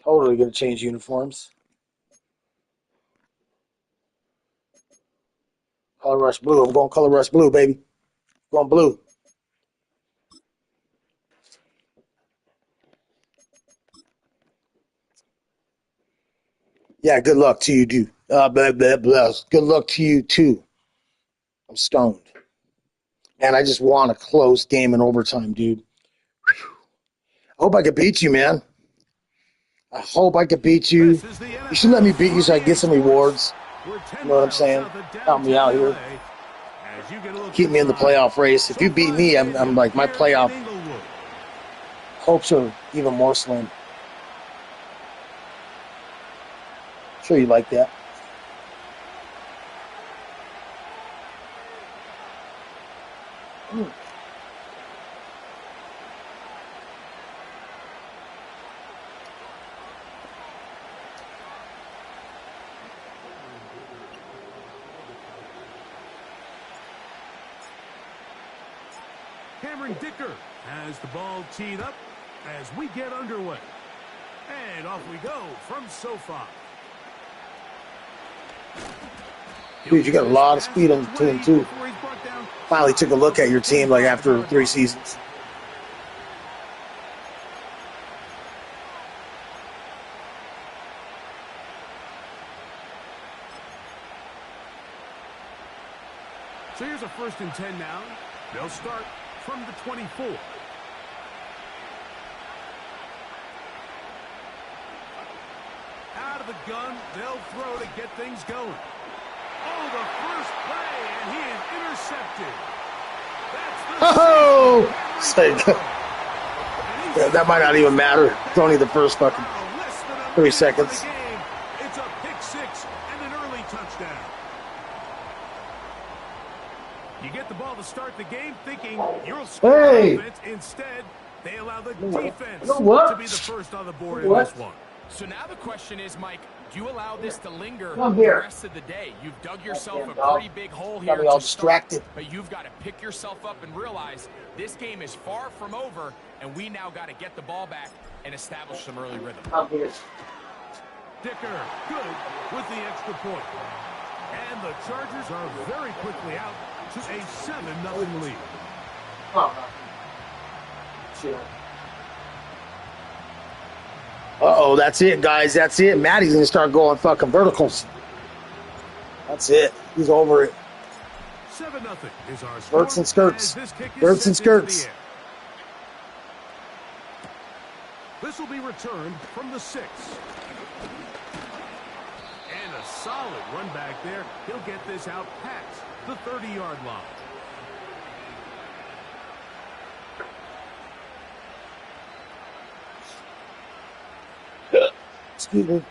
Totally going to change uniforms. Color rush blue. I'm going color rush blue, baby. Going blue. Yeah, good luck to you, dude. Blah, blah, blah. Good luck to you, too. I'm stoned. Man, I just won a close game in overtime, dude. Whew. I hope I could beat you, man. I hope I could beat you. You should let me beat you so I get some rewards. You know what I'm saying? Help me out here. Keep me in the playoff race. If you beat me, I'm like, my playoff hopes are even more slim. Sure you like that. Dicker has the ball teed up as we get underway. And off we go from SoFi. Dude, you got a lot of speed on the team, too. Finally took a look at your team like after 3 seasons. So here's a 1st and 10 now. They'll start from the 24. Out of the gun, they'll throw to get things going. Oh, the first play, and he is intercepted. That's the yeah, that might not even matter. It's only the first fucking 3 seconds. It's a pick 6 and an early touchdown. You get the ball to start the game thinking you'll score offense. Instead, they allow the defense to be the first on the board in this one. So now the question is, Mike, do you allow this to linger the rest of the day? You've dug yourself a pretty big hole here to start, but you've got to pick yourself up and realize this game is far from over, and we now got to get the ball back and establish some early rhythm. Dicker, good with the extra point. And the Chargers are very quickly out to a 7-0 lead. Uh-oh, that's it, guys. That's it. Matty's going to start going fucking verticals. That's it. He's over it. 7-0 is our score. Skirts and skirts. Skirts and skirts. This will be returned from the 6. And a solid run back there. He'll get this out past the 30-yard line. Excuse me.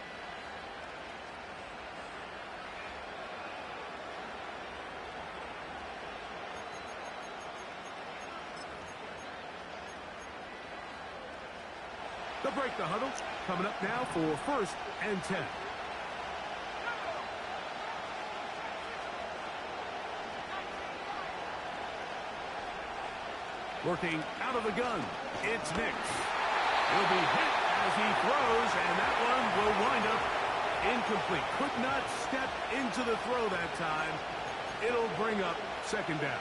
They'll break the huddle. Coming up now for 1st and 10. Working out of the gun. It's Nix. He'll be hit as he throws, and that one will wind up incomplete. Could not step into the throw that time. It'll bring up 2nd down.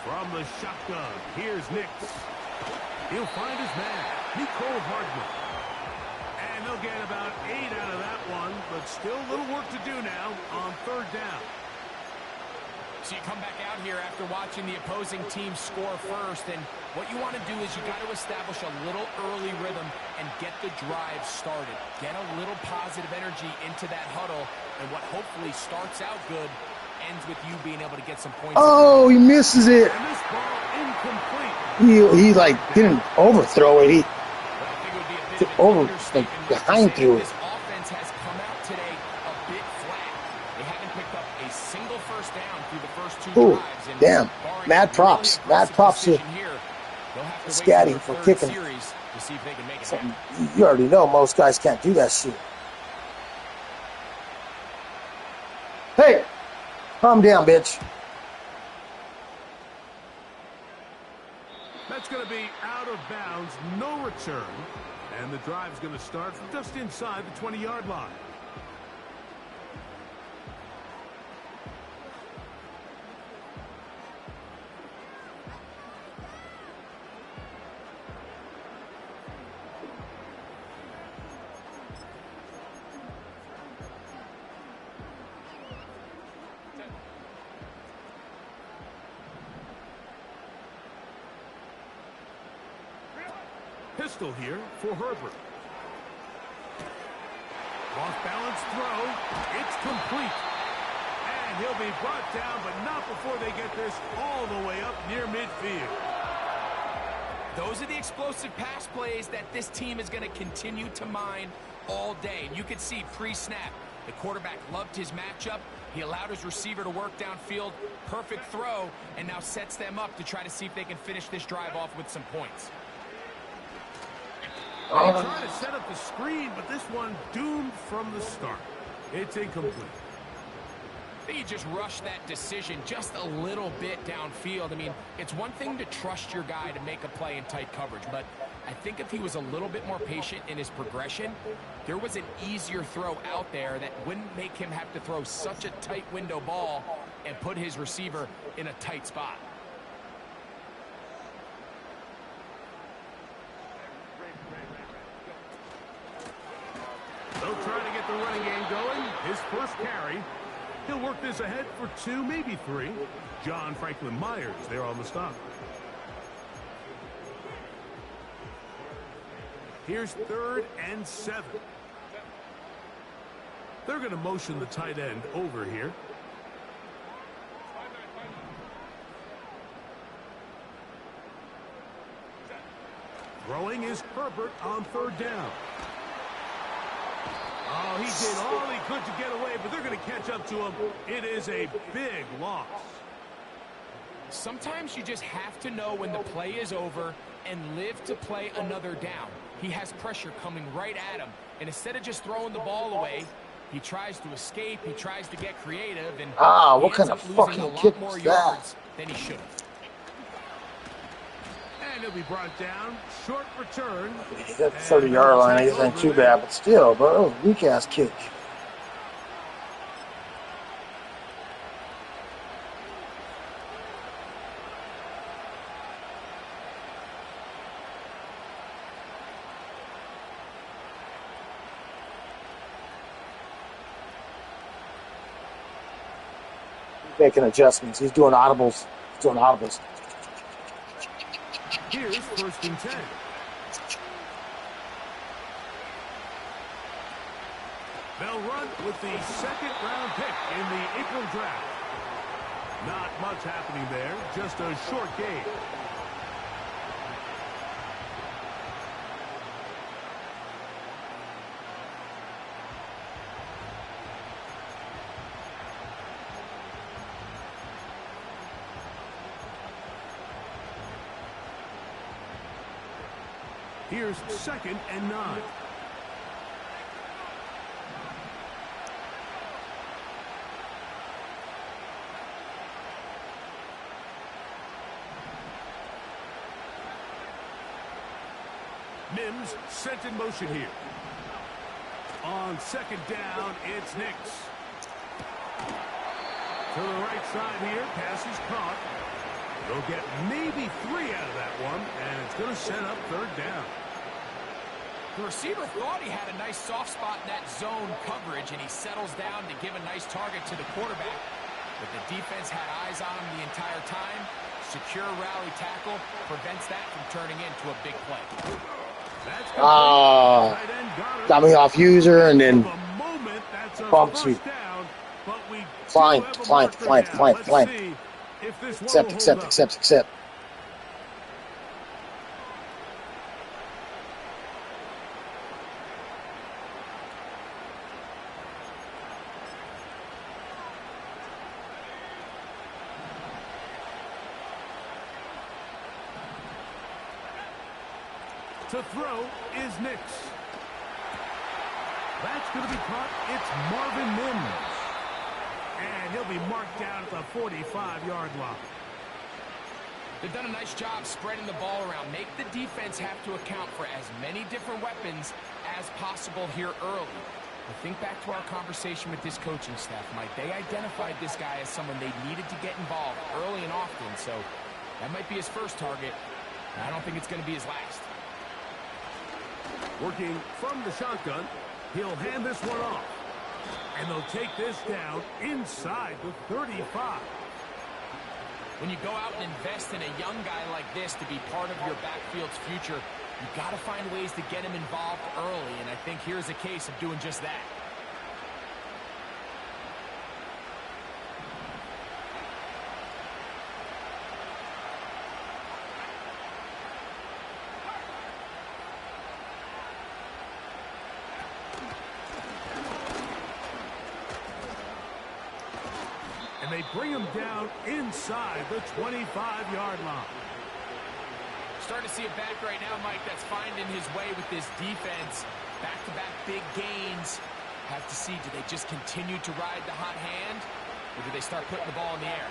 From the shotgun, here's Nix. He'll find his man, Nicole Hardman. And they'll get about 8 out of that one, but still a little work to do now on 3rd down. So you come back out here after watching the opposing team score first, and what you want to do is you got to establish a little early rhythm and get the drive started. Get a little positive energy into that huddle, and what hopefully starts out good ends with you being able to get some points. Oh, he misses it. And this ball incomplete. He like didn't overthrow it. He over like behind threw it. This offense has come out today a bit flat. They haven't picked up a single 1st down through the first 2 drives. And damn. Mad props. Mad props to Scatty for kicking. Series to see if they can make it So, happen. you already know most guys can't do that shit. Hey, calm down, bitch. That's going to be out of bounds, no return. And the drive's going to start from just inside the 20-yard line. Pistol here for Herbert. Off-balance throw. It's complete. And he'll be brought down, but not before they get this all the way up near midfield. Those are the explosive pass plays that this team is going to continue to mine all day. And you can see pre-snap, the quarterback loved his matchup. He allowed his receiver to work downfield. Perfect throw, and now sets them up to try to see if they can finish this drive off with some points. They try to set up the screen, but this one doomed from the start. It's incomplete. I think you just rushed that decision just a little bit downfield. I mean, it's one thing to trust your guy to make a play in tight coverage, but I think if he was a little bit more patient in his progression, there was an easier throw out there that wouldn't make him have to throw such a tight window ball and put his receiver in a tight spot. They'll try to get the running game going. His first carry. He'll work this ahead for 2, maybe 3. John Franklin Myers there on the stop. Here's 3rd and 7. They're going to motion the tight end over here. Throwing is Herbert on 3rd down. Oh, he did all he could to get away, but they're going to catch up to him. It is a big loss. Sometimes you just have to know when the play is over and live to play another down. He has pressure coming right at him, and instead of just throwing the ball away, he tries to escape, he tries to get creative, and what kind of fucking kick was that? Than he should have. And he'll be brought down. Short return. He's at the 30-yard line. He isn't too bad, but still, bro, that was a weak-ass kick. He's making adjustments. He's doing audibles. He's doing audibles. Here's 1st and 10. They'll run with the 2nd-round pick in the April draft. Not much happening there, just a short game. Here's 2nd and 9. Mims sent in motion here. On 2nd down, it's Nix. To the right side here, pass is caught. They'll get maybe 3 out of that one, and it's going to set up 3rd down. The receiver thought he had a nice soft spot in that zone coverage, and he settles down to give a nice target to the quarterback. But the defense had eyes on him the entire time. Secure rally tackle prevents that from turning into a big play. Got me off user and then bumps you. Fine. Accept. To throw is Nix. That's going to be caught. It's Marvin Mims. And he'll be marked down at the 45-yard line. They've done a nice job spreading the ball around. Make the defense have to account for as many different weapons as possible here early. But think back to our conversation with this coaching staff, Mike. They identified this guy as someone they needed to get involved early and often. So that might be his first target. I don't think it's going to be his last. Working from the shotgun, he'll hand this one off. And they'll take this down inside the 35. When you go out and invest in a young guy like this to be part of your backfield's future, you've got to find ways to get him involved early, and I think here's a case of doing just that. And they bring him down inside the 25-yard line. Starting to see a back right now, Mike, that's finding his way with this defense. Back-to-back big gains. Have to see, do they just continue to ride the hot hand, or do they start putting the ball in the air?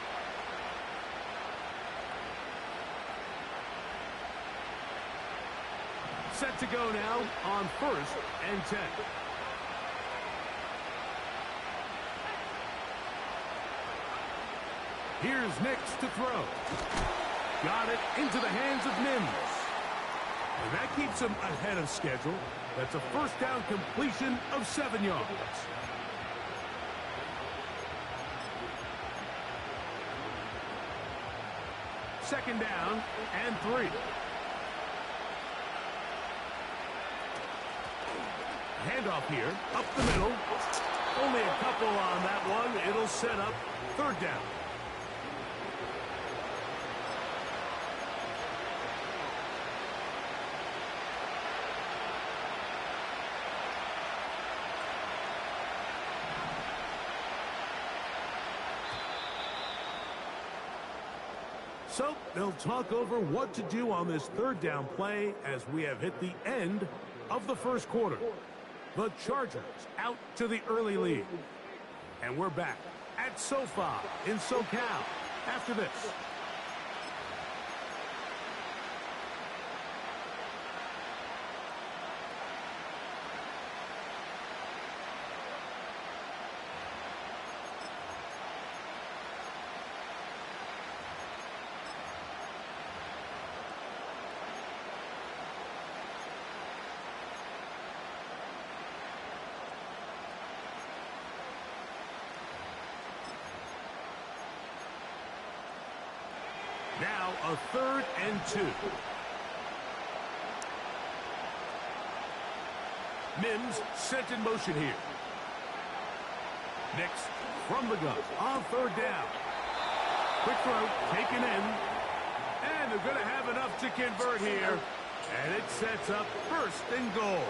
Set to go now on 1st and 10. Here's Nix to throw. Got it into the hands of Mims. And that keeps him ahead of schedule. That's a first down completion of 7 yards. Second down and 3. Handoff here, up the middle. Only a couple on that one. It'll set up 3rd down. So they'll talk over what to do on this 3rd down play as we have hit the end of the 1st quarter. The Chargers out to the early lead. And we're back at SoFi in SoCal after this. Now a 3rd and 2. Mims sent in motion here. Nix from the gun on 3rd down. Quick throw taken in. And they're going to have enough to convert here. And it sets up 1st and goal.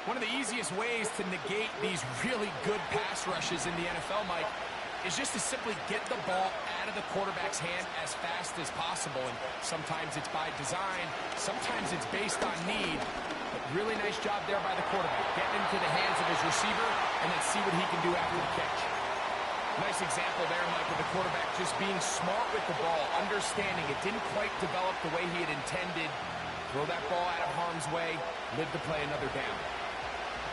One of the easiest ways to negate these really good pass rushes in the NFL, Mike, is just to simply get the ball out of the quarterback's hand as fast as possible. And sometimes it's by design, sometimes it's based on need. But really nice job there by the quarterback, getting into the hands of his receiver and then see what he can do after the catch. Nice example there, Mike, of the quarterback just being smart with the ball, understanding it didn't quite develop the way he had intended. Throw that ball out of harm's way, live to play another down.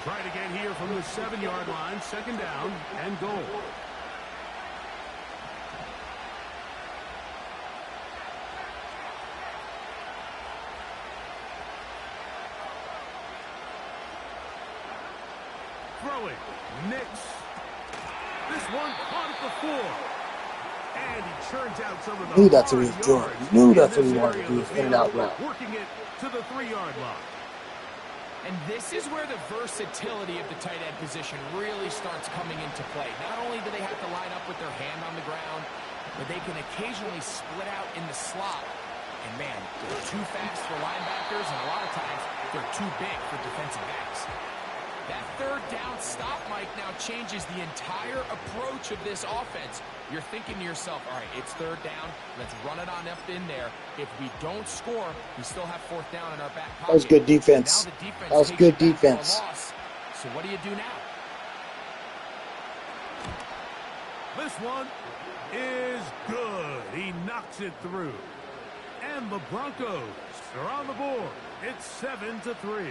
Try it again here from the 7-yard line, 2nd down and goal. Throwing, Nix. This one caught at the 4. And he churns out some of the Knew that's what he was doing. Knew that's what he wanted to do, in and out route. Working it to the 3-yard line. And this is where the versatility of the tight end position really starts coming into play. Not only do they have to line up with their hand on the ground, but they can occasionally split out in the slot. And man, they're too fast for linebackers, and a lot of times they're too big for defensive backs. That third down stop, Mike, now changes the entire approach of this offense. You're thinking to yourself, all right, it's third down. Let's run it on up in there. If we don't score, we still have fourth down in our back pocket. That was good defense. So now the defense that was good defense. So what do you do now? This one is good. He knocks it through. And the Broncos are on the board. It's 7-3.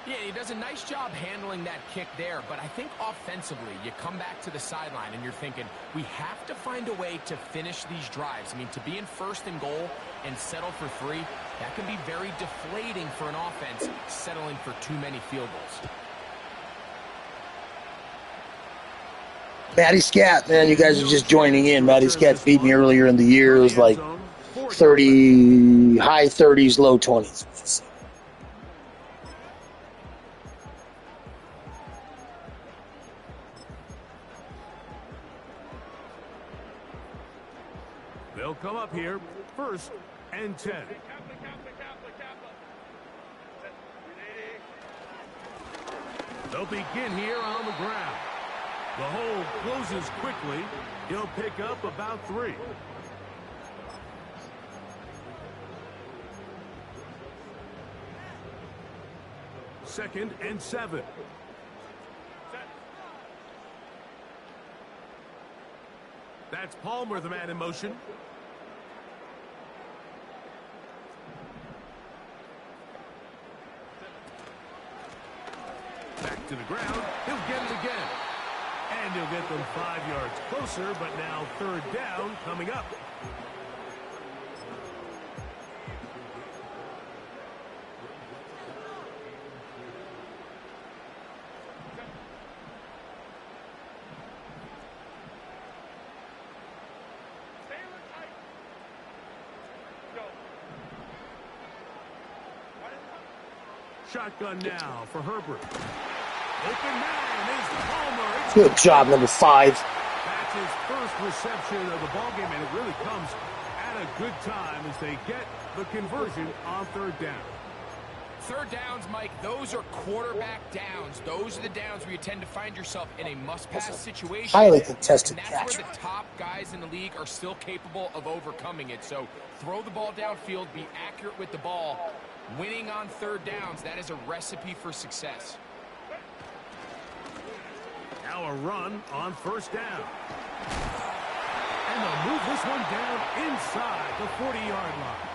Yeah, he does a nice job handling that kick there, but I think offensively, you come back to the sideline and you're thinking, we have to find a way to finish these drives. I mean, to be in first and goal and settle for 3, that can be very deflating for an offense settling for too many field goals. Matty Scat, man, you guys are just joining in. Matty Scat beat me earlier in the year. It was like 30, high 30s, low 20s. They'll come up here, 1st and 10. They'll begin here on the ground. The hole closes quickly. He'll pick up about 3. Second and 7. That's Palmer, the man in motion. Back to the ground. He'll get it again. And he'll get them 5 yards closer, but now 3rd down coming up. Shotgun now for Herbert. Open man is Palmer. Good job, number 5. That's his first reception of the ballgame, and it really comes at a good time as they get the conversion on 3rd down. 3rd downs, Mike, those are quarterback downs. Those are the downs where you tend to find yourself in a must-pass situation. Highly contested and catch. that's where the top guys in the league are still capable of overcoming it. So throw the ball downfield, be accurate with the ball. Winning on 3rd downs, that is a recipe for success. Now a run on 1st down. And they'll move this one down inside the 40-yard line.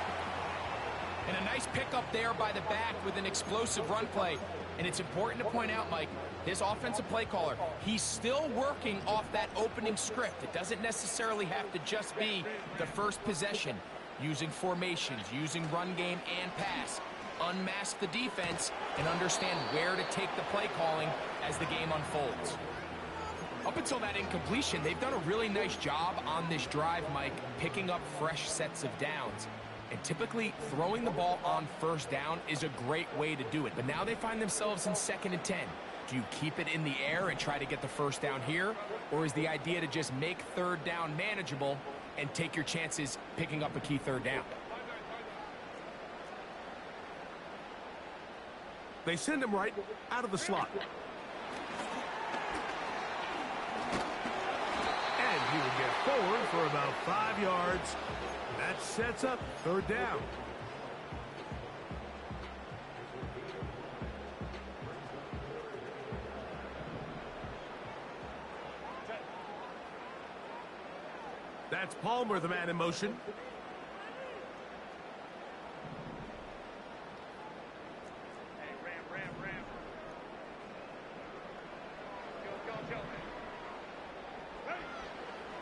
And a nice pickup there by the back with an explosive run play. And it's important to point out, Mike, this offensive play caller, he's still working off that opening script. It doesn't necessarily have to just be the first possession. Using formations, using run game and pass. Unmask the defense and understand where to take the play calling as the game unfolds. Up until that incompletion, they've done a really nice job on this drive, Mike, picking up fresh sets of downs. And typically, throwing the ball on 1st down is a great way to do it. But now they find themselves in 2nd and 10. Do you keep it in the air and try to get the 1st down here? Or is the idea to just make 3rd down manageable and take your chances picking up a key 3rd down? They send him right out of the slot. And he will get forward for about 5 yards. That sets up 3rd down. That's Palmer, the man in motion.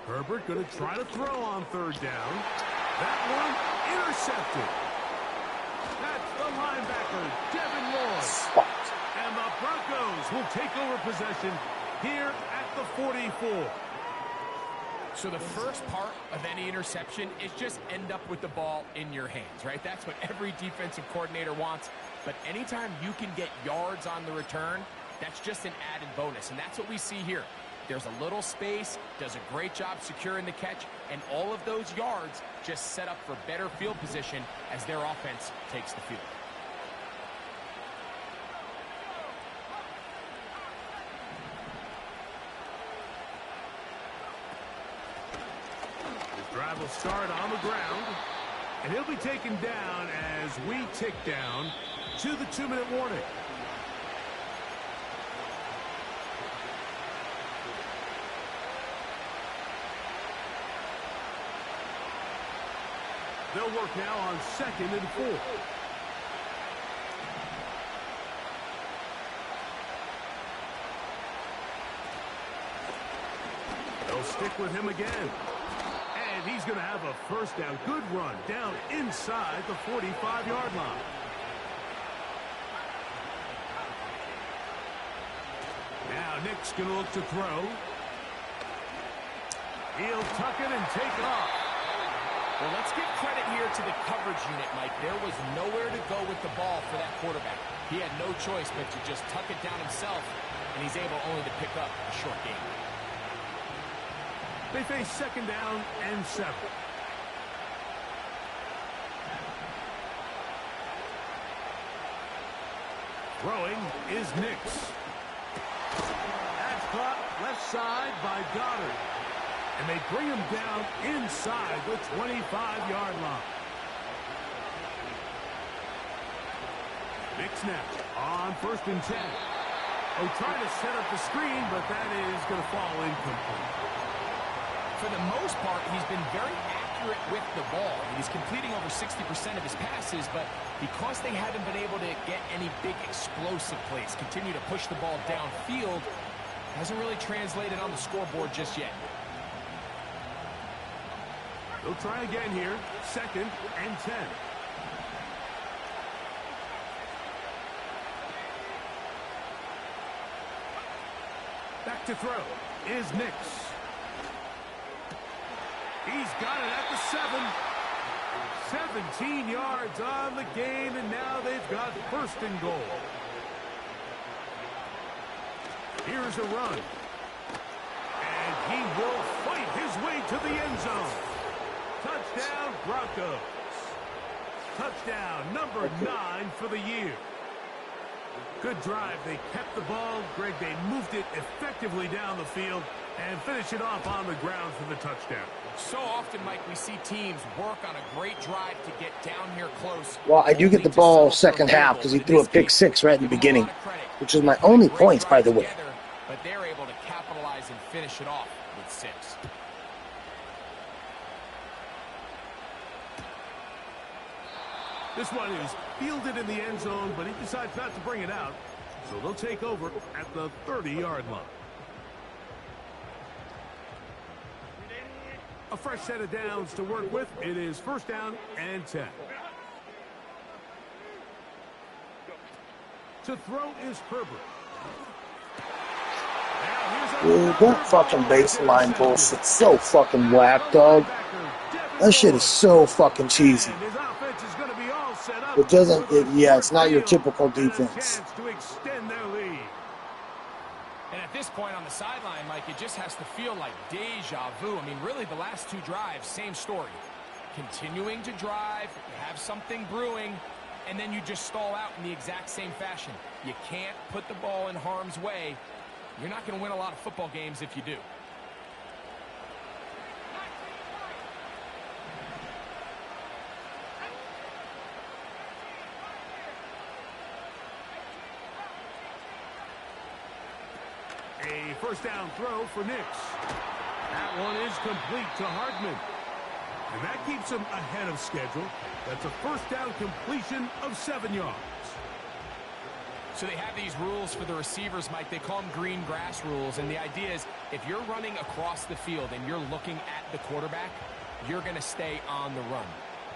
Herbert going to try to throw on 3rd down. That one intercepted. That's the linebacker, Devin Lloyd. And the Broncos will take over possession here at the 44. So the first part of any interception is just end up with the ball in your hands, right? That's what every defensive coordinator wants. But anytime you can get yards on the return, that's just an added bonus. And that's what we see here. There's a little space, does a great job securing the catch, and all of those yards just set up for better field position as their offense takes the field. will start on the ground, and he'll be taken down as we tick down to the 2-minute warning. They'll work now on 2nd and 4. They'll stick with him again. And he's going to have a first down. Good run down inside the 45-yard line. Now Nick's going to look to throw. He'll tuck it and take it off. Well, let's give credit here to the coverage unit, Mike. There was nowhere to go with the ball for that quarterback. He had no choice but to just tuck it down himself, and he's able only to pick up a short gain. They face 2nd down and 7. Throwing is Nix. That's caught left side by Goddard. And they bring him down inside the 25-yard line. Nix now on 1st and 10. Oh, trying to set up the screen, but that is going to fall incomplete. For the most part, he's been very accurate with the ball. He's completing over 60% of his passes, but because they haven't been able to get any big explosive plays, continue to push the ball downfield, hasn't really translated on the scoreboard just yet. They'll try again here. 2nd and 10. Back to throw is Nix. He's got it at the 7. 17 yards on the game, and now they've got 1st and goal. Here's a run. And he will fight his way to the end zone. Touchdown, Broncos. Touchdown, number 9 for the year. Good drive. They kept the ball. Greg, they moved it effectively down the field and finish it off on the ground for the touchdown. So often, Mike, we see teams work on a great drive to get down here close. Well, I do get the ball second half because he threw a pick 6 right in the beginning, which is my only points, by the way. But they're able to capitalize and finish it off with 6. This one is fielded in the end zone, but he decides not to bring it out. So they'll take over at the 30-yard line. A fresh set of downs to work with. It is 1st down and 10. To throw is Herbert. Dude, that fucking baseline bullshit's so fucking whack, dog. That shit is so fucking cheesy. It doesn't, yeah, it's not your typical defense. And at this point on the sideline, Mike, it just has to feel like deja vu. I mean, really, the last 2 drives, same story. Continuing to drive, you have something brewing, and then you just stall out in the exact same fashion. You can't put the ball in harm's way. You're not going to win a lot of football games if you do. A 1st down throw for Nix. That one is complete to Hardman. And that keeps him ahead of schedule. That's a 1st down completion of 7 yards. So they have these rules for the receivers, Mike. They call them green grass rules. And the idea is if you're running across the field and you're looking at the quarterback, you're going to stay on the run.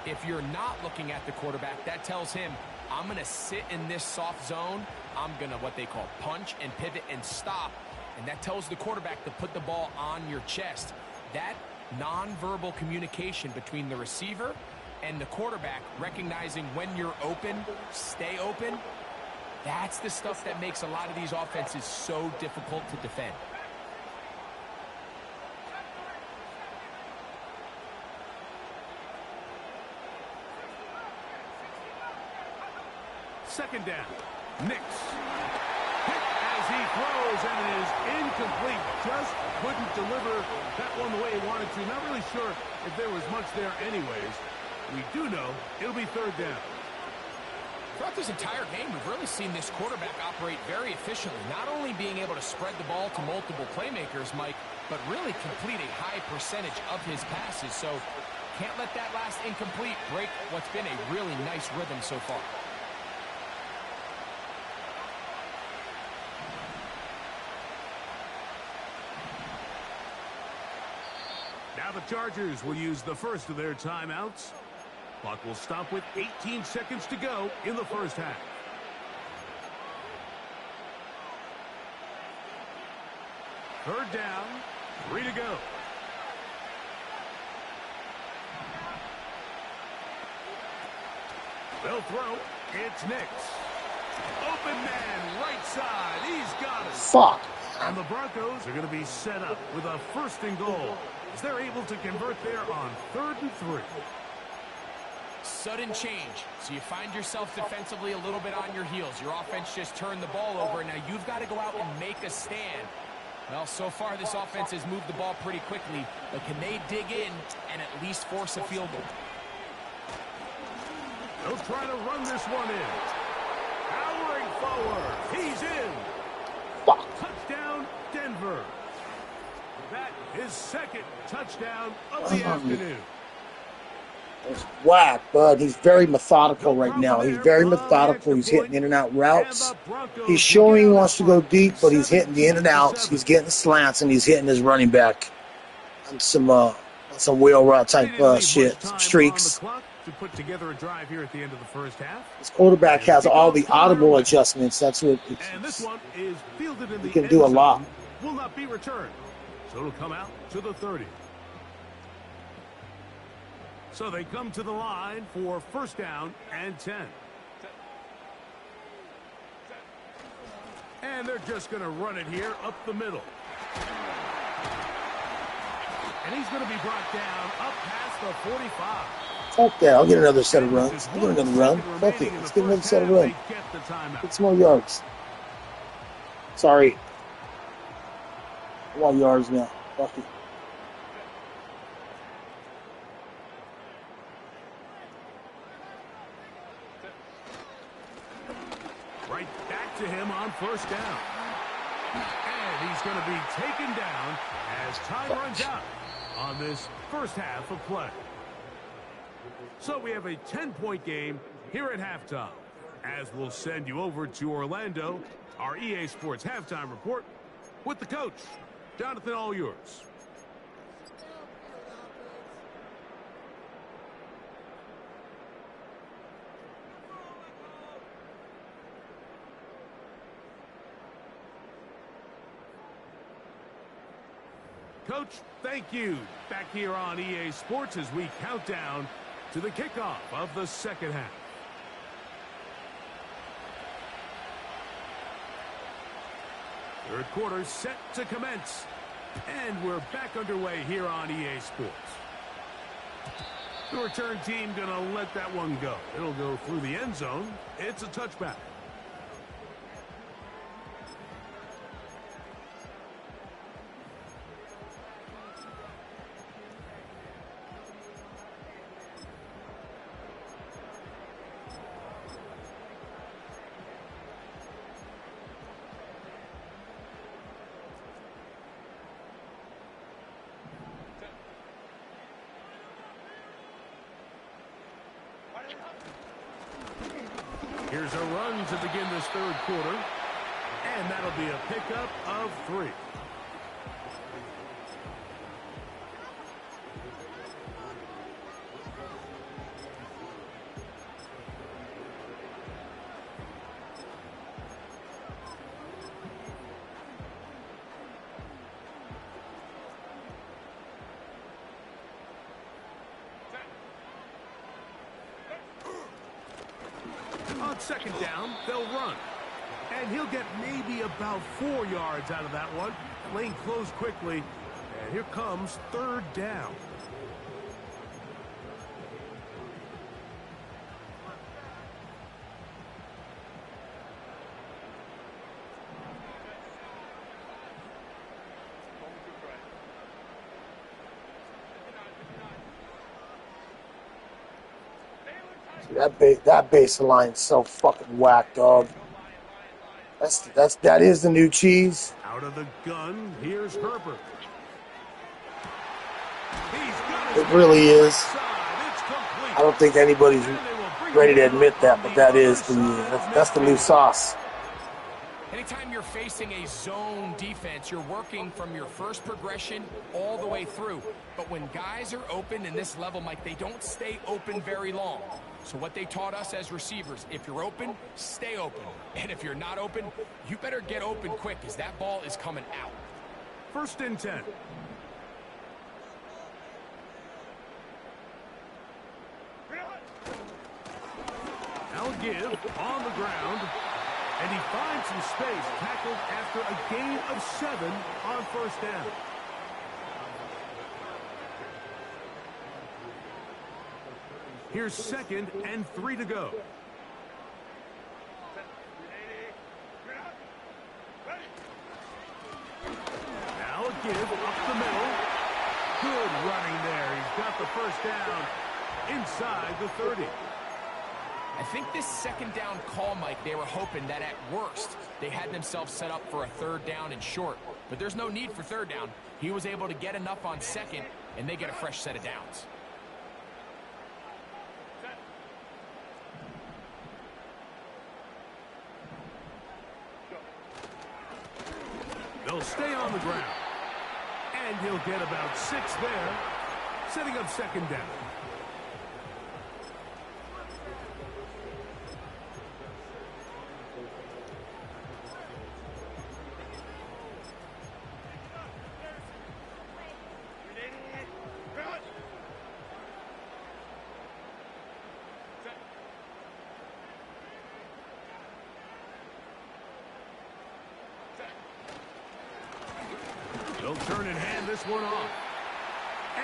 If you're not looking at the quarterback, that tells him, I'm going to sit in this soft zone. I'm going to what they call punch and pivot and stop. And that tells the quarterback to put the ball on your chest. That nonverbal communication between the receiver and the quarterback, recognizing when you're open, stay open, that's the stuff that makes a lot of these offenses so difficult to defend. Second down. Nix. Hit as he throws, and it is incomplete. Just couldn't deliver that one the way he wanted to. Not really sure if there was much there anyways. We do know it'll be third down. Throughout this entire game, we've really seen this quarterback operate very efficiently, not only being able to spread the ball to multiple playmakers, Mike, but really complete a high percentage of his passes. So can't let that last incomplete break what's been a really nice rhythm so far. Now the Chargers will use the first of their timeouts. Clock will stop with 18 seconds to go in the first half. Third down, 3 to go. They'll throw. It's Nix. Open man, right side. He's got it. Fuck. And the Broncos are going to be set up with a first and goal as they're able to convert there on 3rd and 3. Sudden change. So you find yourself defensively a little bit on your heels. Your offense just turned the ball over, and now you've got to go out and make a stand. Well, so far this offense has moved the ball pretty quickly, but can they dig in and at least force a field goal? They'll try to run this one in. Powering forward. He's in. Fuck. Touchdown, Denver. That is second touchdown of the afternoon. It's whack, bud. He's very methodical right now. He's very methodical. He's hitting in and out routes. He's showing he wants to go deep, but he's hitting the in and outs. He's getting slants, and he's hitting his running back on some wheel route type shit, some streaks. To put together a drive here at the end of the first half. This quarterback has all the audible adjustments. That's what and this one is fielded in the he can do a lot. Will not be returned. So it'll come out to the 30. So they come to the line for first down and 10. And they're just going to run it here up the middle. And he's going to be brought down up past the 45. Fuck that. I'll get another set of runs. I'll get another run. Fuck it. Let's get another set of runs. Get some more yards. Sorry. I want yards now. Fuck it. Right back to him on first down. And he's going to be taken down as time runs out on this first half of play. So we have a 10-point game here at halftime. As we'll send you over to Orlando, our EA Sports halftime report with the coach. Jonathan, all yours. Coach, thank you. Back here on EA Sports as we count down to the kickoff of the second half. Third quarter set to commence. And we're back underway here on EA Sports. The return team going to let that one go. It'll go through the end zone. It's a touchback. Here's a run to begin this third quarter. And that'll be a pickup of 3. On second down, they'll run. And he'll get maybe about 4 yards out of that one. Lane closed quickly. And here comes third down. That baseline's so fucking whack, dog. That is the new cheese. Out of the gun, here's Herbert. It really is. I don't think anybody's ready to admit that, but that's the new sauce. Anytime you're facing a zone defense, you're working from your first progression all the way through. But when guys are open in this level, Mike, they don't stay open very long. So what they taught us as receivers, if you're open, stay open. And if you're not open, you better get open quick because that ball is coming out. 1st and 10. Now give on the ground. And he finds some space, tackled after a gain of 7 on 1st down. Here's 2nd and 3 to go. Now a give up the middle. Good running there. He's got the 1st down inside the 30. I think this 2nd down call, Mike, they were hoping that at worst they had themselves set up for a 3rd down and short. But there's no need for 3rd down. He was able to get enough on 2nd, and they get a fresh set of downs. They'll stay on the ground. And he'll get about 6 there, setting up 2nd down. They'll turn and hand this one off.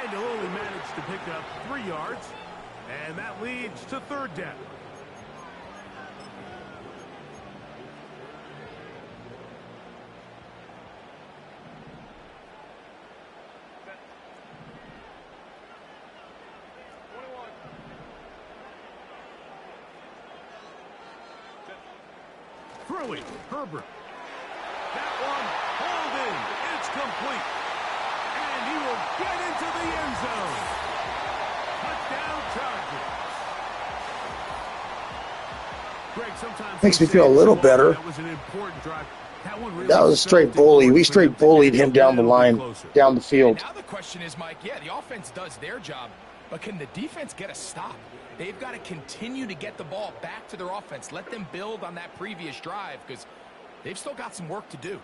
And he'll only manage to pick up 3 yards. And that leads to 3rd down. Throwing, Herbert. That one hauled in. It's complete. And he will get into the end zone. Touchdown Chargers. Greg, sometimes Makes me feel a little better. That was an important drive. That was a straight bully. We straight bullied him down the line, down the field. And now the question is, Mike, yeah, the offense does their job, but can the defense get a stop? They've got to continue to get the ball back to their offense. Let them build on that previous drive because they've still got some work to do.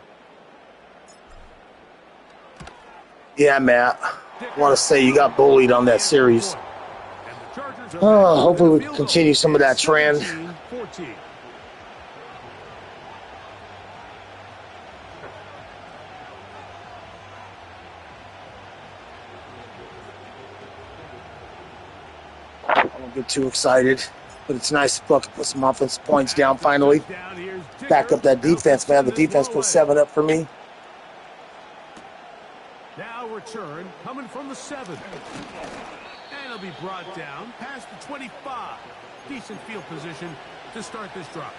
Yeah, Matt. I want to say you got bullied on that series. Hopefully we can continue some of that trend. 14. I don't get too excited, but it's nice to put some offensive points down finally. Back up that defense, man. The defense put 7 up for me. Now return coming from the 7. And it'll be brought down past the 25. Decent field position to start this drive.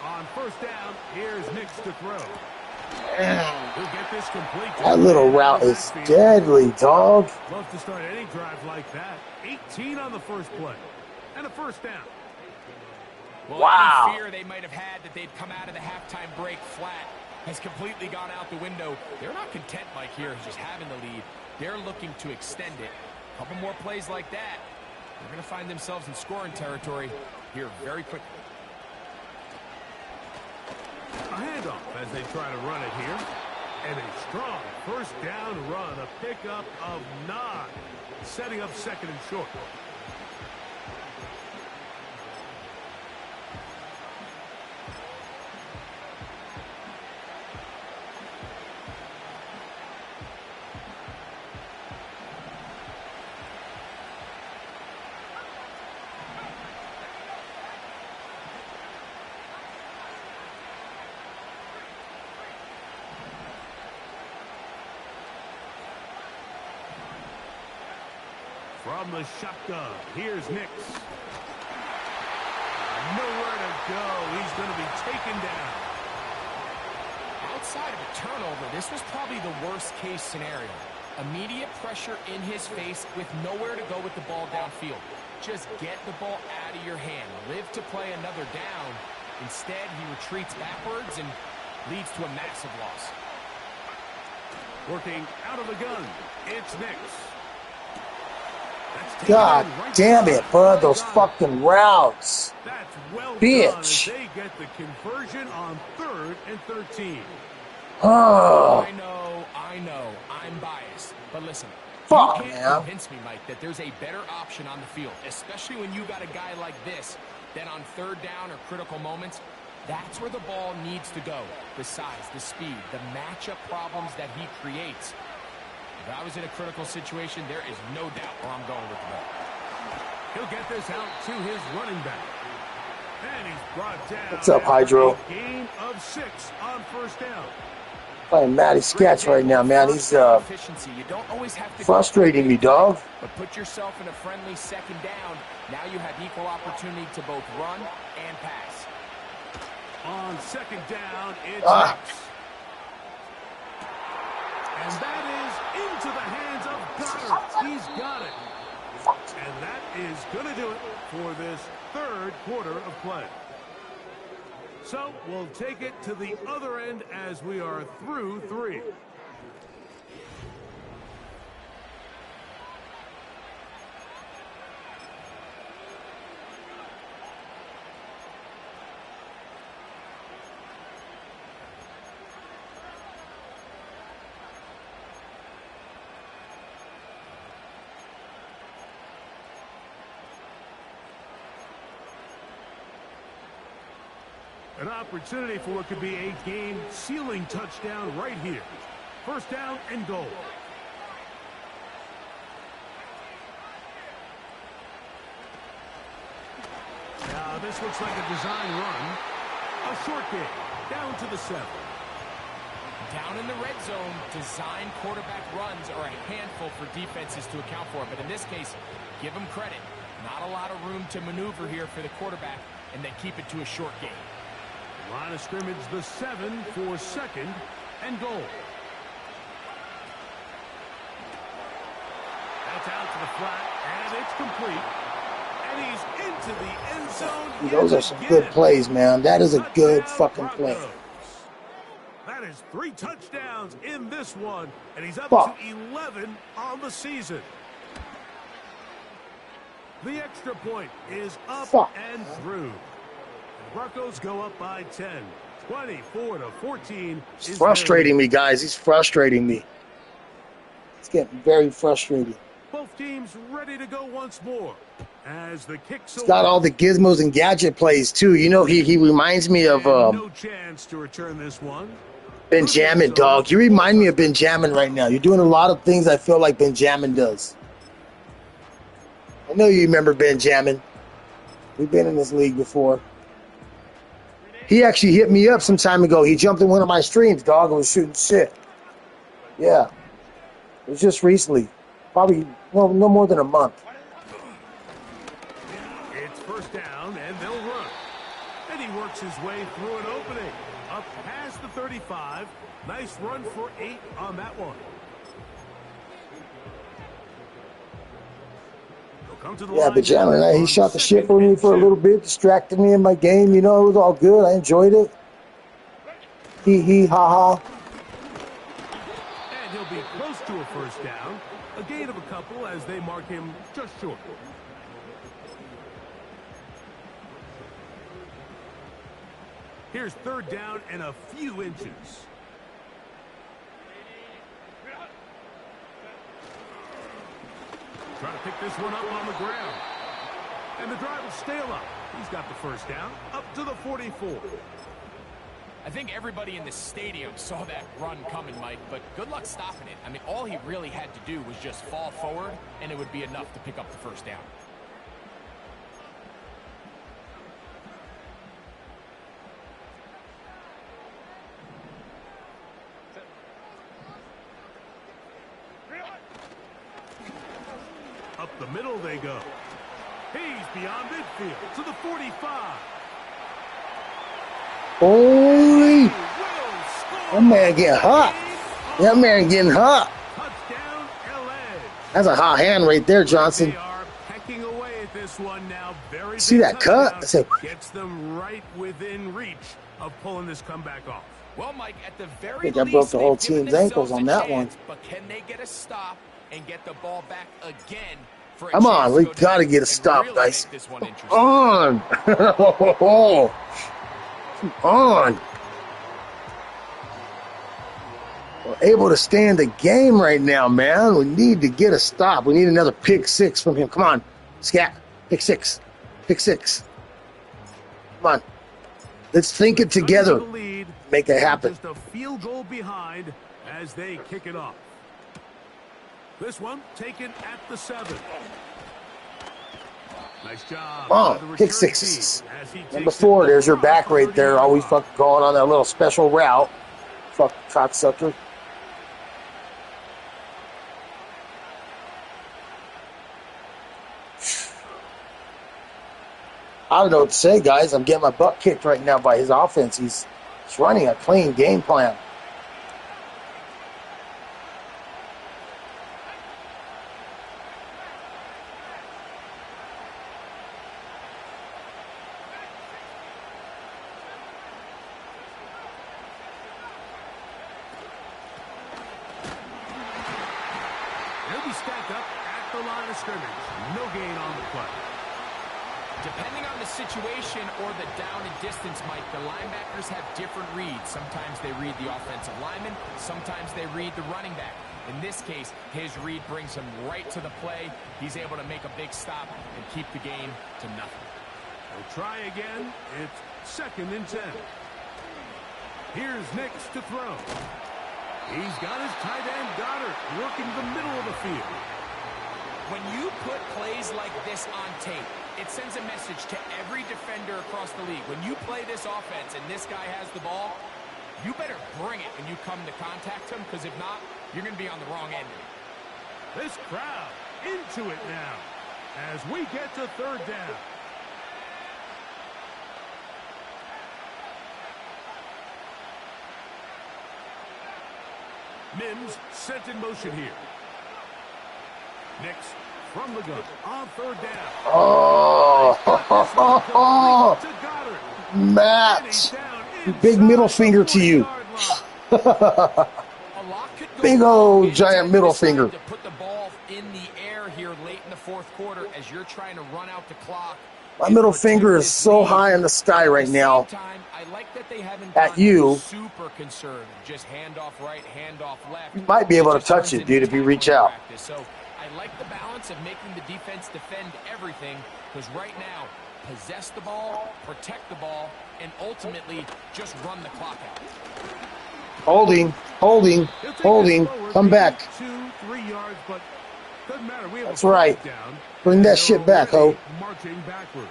On 1st down, here's Nix to throw. He'll get this complete. That little route is deadly, dog. Love to start any drive like that. 18 on the first play. And a 1st down. Well, wow. Any fear they might have had that they'd come out of the halftime break flat has completely gone out the window. They're not content, Mike, here just having the lead. They're looking to extend it. A couple more plays like that. They're going to find themselves in scoring territory here very quickly. A handoff as they try to run it here. And a strong first down run, a pickup of 9, setting up second and short. From the shotgun, here's Nix. Nowhere to go. He's going to be taken down. Outside of a turnover, this was probably the worst-case scenario. Immediate pressure in his face with nowhere to go with the ball downfield. Just get the ball out of your hand. Live to play another down. Instead, he retreats backwards and leads to a massive loss. Working out of the gun, it's Nix. God damn it, bud. Those fucking routes. That's well bitch. Done. They get the conversion on 3rd and 13. Oh. I know. I'm biased. But listen, fuck, you can't convince me, Mike, that there's a better option on the field, especially when you got a guy like this, then on 3rd down or critical moments, that's where the ball needs to go. The size, the speed, the matchup problems that he creates. If I was in a critical situation, there is no doubt where I'm going with the ball. He'll get this out to his running back. And he's brought down. What's up, Hydro? Gain of 6 on 1st down. Playing mattyscats right now, man. He's frustrating me, dog. But put yourself in a friendly 2nd down. Now you have equal opportunity to both run and pass. On 2nd down, it's Nix. And that is into the hands of Goddard. He's got it. And that is going to do it for this 3rd quarter of play. So we'll take it to the other end as we are through 3. An opportunity for what could be a game-sealing touchdown right here. 1st down and goal. Now this looks like a design run. A short game, down to the 7. Down in the red zone, design quarterback runs are a handful for defenses to account for. But in this case, give them credit. Not a lot of room to maneuver here for the quarterback, and they keep it to a short game. Line of scrimmage, the 7 for 2nd and goal. That's out to the flat, and it's complete. And he's into the end zone. Those are some good plays, man. That is a good fucking play. That is 3 touchdowns in this one, and he's up Fuck. to 11 on the season. The extra point is up and through. Broncos go up by 10, 24-14. He's frustrating me, guys. He's frustrating me. It's getting very frustrating. Both teams ready to go once more. As the kicks He's got all the gizmos and gadget plays too. You know, he reminds me of no chance to return this one. Benjamin, dog. You remind me of Benjamin right now. You're doing a lot of things I feel like Benjamin does. I know you remember Benjamin. We've been in this league before. He actually hit me up some time ago. He jumped in one of my streams, dog, and was shooting shit. Yeah. It was just recently. Probably no more than a month. It's 1st down, and they'll run. And he works his way through an opening. Up past the 35. Nice run for 8 on that one. Yeah, Benjamin, he shot the shit for me for a little bit, distracted me in my game. You know, it was all good. I enjoyed it. Hee, ha, ha. And he'll be close to a 1st down. A gain of a couple as they mark him just short. Here's 3rd down and a few inches. try to pick this one up on the ground. And the drive will stay up. He's got the first down, up to the 44. I think everybody in the stadium saw that run coming, Mike, but good luck stopping it. I mean, all he really had to do was just fall forward, and it would be enough to pick up the first down. Up the middle they go. He's beyond midfield to the 45. Holy! That man getting hot. That man getting hot. Touchdown, LA. That's a hot hand right there, Johnson. They are pecking away at this one now. Very See that cut? I said, gets them right within reach of pulling this comeback off. Well, Mike, at the very think I least, broke the whole they've given team's ankles themselves on a that one. chance, but can they get a stop and get the ball back again? For a Come on, chance we to go gotta down get a and stop, really guys. make this one interesting? Come on. Come on. We're able to stay in the game right now, man. We need to get a stop. We need another pick six from him. Come on, Scat. Pick six. Pick six. Come on. Let's think it together. Make it happen. Just a field goal behind as they kick it off. This one taken at the 7. Nice job. Come on, pick sixes. Number 4, there's your back right there. Always fucking going on that little special route. Fuck cocksucker. I don't know what to say, guys. I'm getting my butt kicked right now by his offense. He's running a clean game plan. They'll be stacked up at the line of scrimmage. No gain on the play. Depending on the situation or the down and distance, Mike, the linebackers have different reads. Sometimes they read the offensive lineman. Sometimes they read the running back. In this case, his read brings him right to the play. He's able to make a big stop and keep the game to nothing. They'll try again. It's 2nd and 10. Here's Nix to throw. He's got his tight end, Goddard, working the middle of the field. When you put plays like this on tape, it sends a message to every defender across the league. When you play this offense and this guy has the ball, you better bring it when you come to contact him, because if not, you're going to be on the wrong end of it. This crowd into it now as we get to 3rd down. Mims sent in motion here. Nix from the gun on 3rd down. Oh, To Goddard. Matt. Big middle finger to you. Big old giant middle finger. To put the ball in the air here late in the 4th quarter as you're trying to run out the clock. My middle finger is so high in the sky right now. I like that they haven't At you. Super conservative. Just hand off right, hand off left. You might be able to touch it, dude, if you reach out. So I like the balance of making the defense defend everything, because right now, possess the ball, protect the ball, and ultimately just run the clock out. Holding. Come back. 2-3 yards, but doesn't matter. We have That's right. Bring that shit back, ho. Marching backward.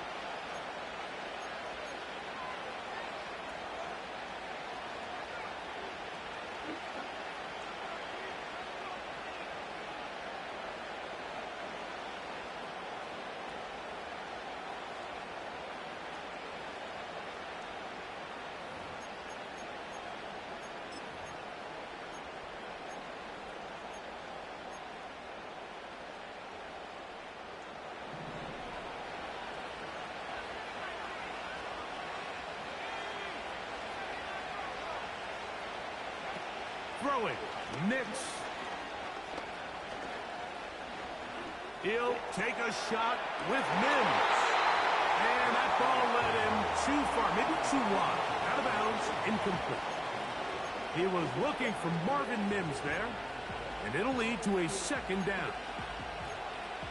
Throwing. Nix. He'll take a shot with Mims. And that ball led him too far, maybe too wide. Out of bounds, incomplete. He was looking for Marvin Mims there. And it'll lead to a 2nd down.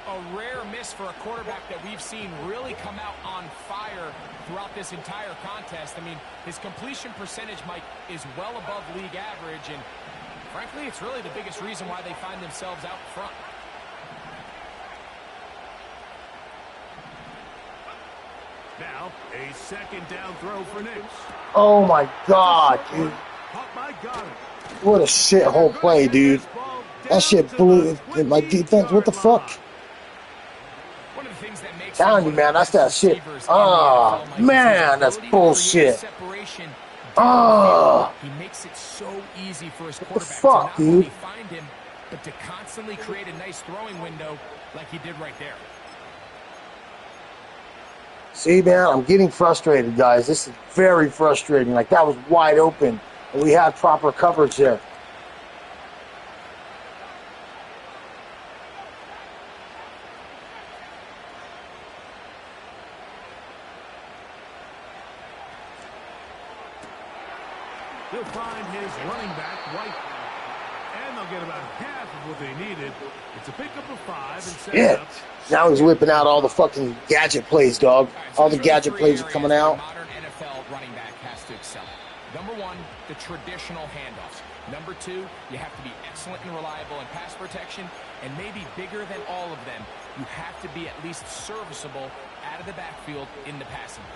A rare miss for a quarterback that we've seen really come out on fire throughout this entire contest. I mean, his completion percentage, Mike, is well above league average, and frankly, it's really the biggest reason why they find themselves out front. Now, a second down throw for Knicks. Oh my God, dude. What a shithole play, dude. That shit blew in my defense. What the fuck? One of the things that makes Telling you, man, that's that shit. Oh, man, that's bullshit. Oh. He makes it so easy for his quarterback to not only find him, but to constantly create a nice throwing window like he did right there. See, man, I'm getting frustrated, guys. This is very frustrating. Like, that was wide open, and we had proper coverage there. He'll find his running back, White, and they'll get about half of what they needed. It's a pickup of 5 and 7 Shit. up. Now he's whipping out all the fucking gadget plays, dog. All the gadget plays are coming out. Modern NFL running back has to excel. Number 1, the traditional handoffs. Number 2, you have to be excellent and reliable in pass protection, and maybe bigger than all of them, you have to be at least serviceable out of the backfield in the passing game.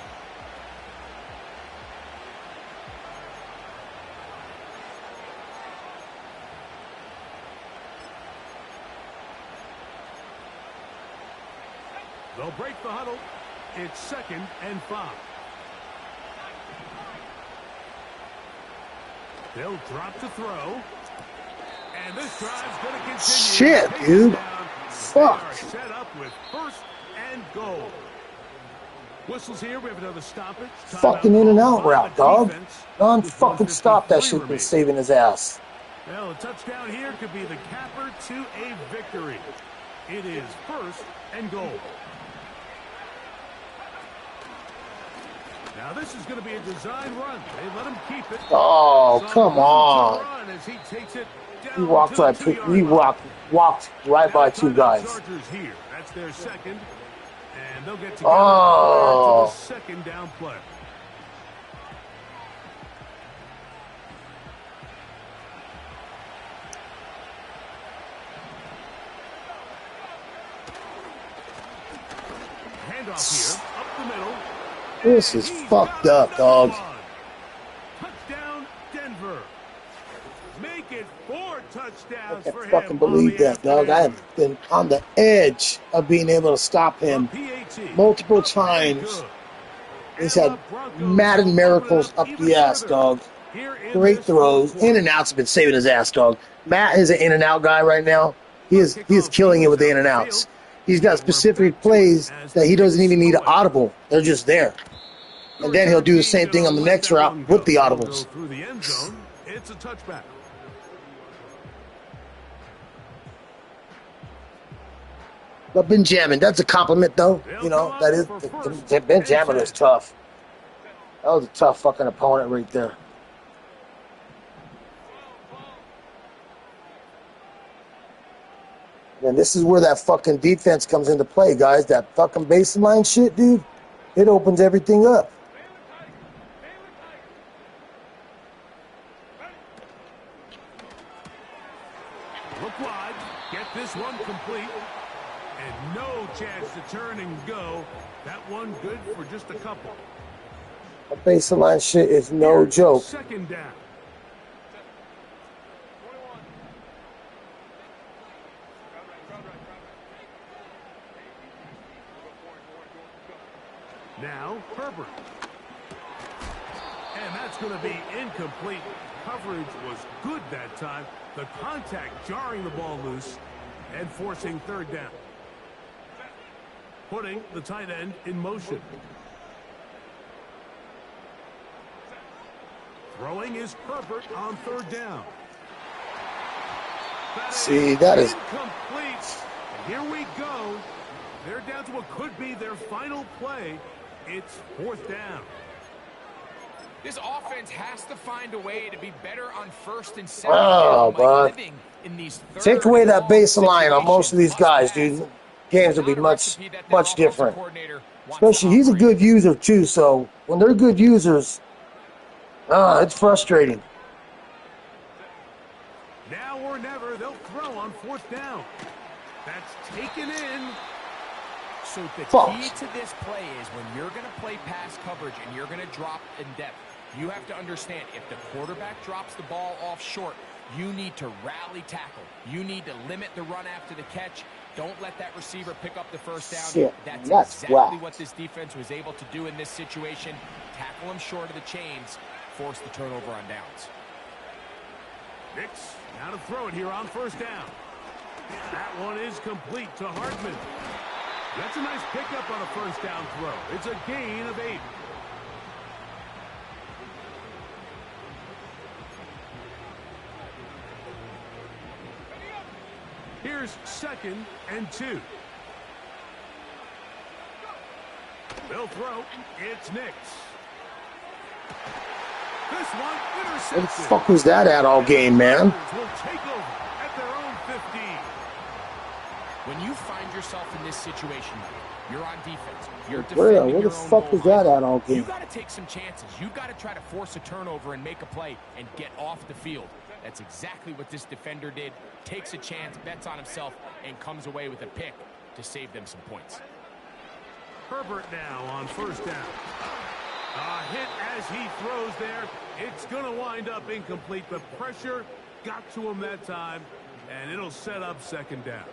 They'll break the huddle. It's 2nd and 5. They'll drop to throw. And this drive's going to continue. Shit, dude. Fuck. Set up with 1st and goal. Whistles here. We have another stoppage. Fucking in and out route, dog. Non-fucking stop that shit been saving his ass. Well, a touchdown here could be the capper to a victory. It is 1st and goal. Now this is going to be a design run. They let him keep it. Oh, come on. As he takes it down He walked right by 2 guys. Here. That's their 2nd. And they'll get together Oh. to the 2nd down play. Handoff here, up the middle. This is fucked up, dog. Touchdown, Denver. Make it 4 touchdowns I for can't him. fucking believe that, dog. I have been on the edge of being able to stop him multiple times. He's had Madden miracles up the ass, dog. Great throws. In and outs have been saving his ass, dog. Matt is an in and out guy right now. He is killing it with the in and outs. He's got specific plays that he doesn't even need an audible. They're just there. And then he'll do the same thing on the next route with the audibles. Through the end zone, it's a touchback. But Benjamin, that's a compliment, though. You know, that is. Benjamin is tough. That was a tough fucking opponent right there. And this is where that fucking defense comes into play, guys. That fucking baseline shit, dude. It opens everything up. Look wide, get this one complete, and no chance to turn and go. That one good for just a couple. That baseline shit is no joke. 2nd down. Now, Herbert. And that's going to be incomplete. Coverage was good that time. The contact jarring the ball loose and forcing 3rd down. Putting the tight end in motion. Throwing is Herbert on 3rd down. See, that is incomplete. And here we go. They're down to what could be their final play. It's 4th down. This offense has to find a way to be better on 1st and 2nd. Oh, bud. Take away that baseline on most of these guys, dude. games will be Not a much, recipe that the much offensive different. coordinator wants to Especially, he's a operate. good user too. So when they're good users, it's frustrating. Now or never, they'll throw on 4th down. That's taken in. So the False. key to this play is when you're going to play pass coverage and you're going to drop in depth, you have to understand if the quarterback drops the ball off short, you need to rally tackle. You need to limit the run after the catch. Don't let that receiver pick up the first down. Shit, That's exactly whack. what this defense was able to do in this situation. Tackle him short of the chains, force the turnover on downs. Nix now to throw it here on 1st down. That one is complete to Hartman. That's a nice pickup on a 1st down throw. It's a gain of 8. Here's 2nd and 2. They'll throw. It's Nix. This one intercepted. Where the fuck was that at all game, man? Will take over at their own 15. When you find yourself in this situation, you're on defense. You're Where defending the your fuck own was goal that line. at all You game? got to take some chances. You got to try to force a turnover and make a play and get off the field. That's exactly what this defender did. Takes a chance, bets on himself, and comes away with a pick to save them some points. Herbert now on 1st down. A hit as he throws there. It's going to wind up incomplete. The pressure got to him that time, and it'll set up 2nd down.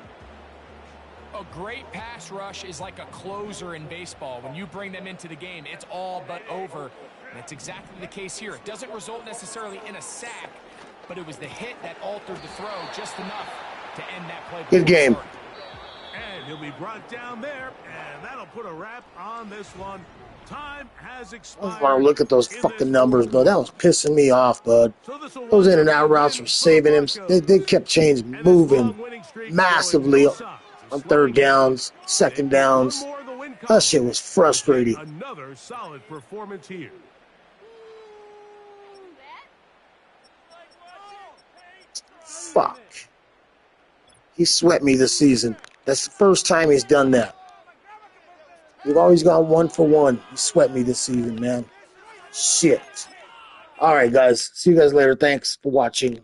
A great pass rush is like a closer in baseball. When you bring them into the game, it's all but over. And that's exactly the case here. It doesn't result necessarily in a sack, but it was the hit that altered the throw just enough to end that play. Good game. And he'll be brought down there, and that'll put a wrap on this one. Time has I expired. just want to look at those fucking numbers, bud. That was pissing me off, bud. Those in and out routes were saving him. They kept chains moving massively on 3rd downs, 2nd downs. That shit was frustrating. Another solid performance here. Fuck. He swept me this season. That's the first time he's done that. We've always gone 1 for 1. He swept me this season, man. Shit. All right, guys. See you guys later. Thanks for watching.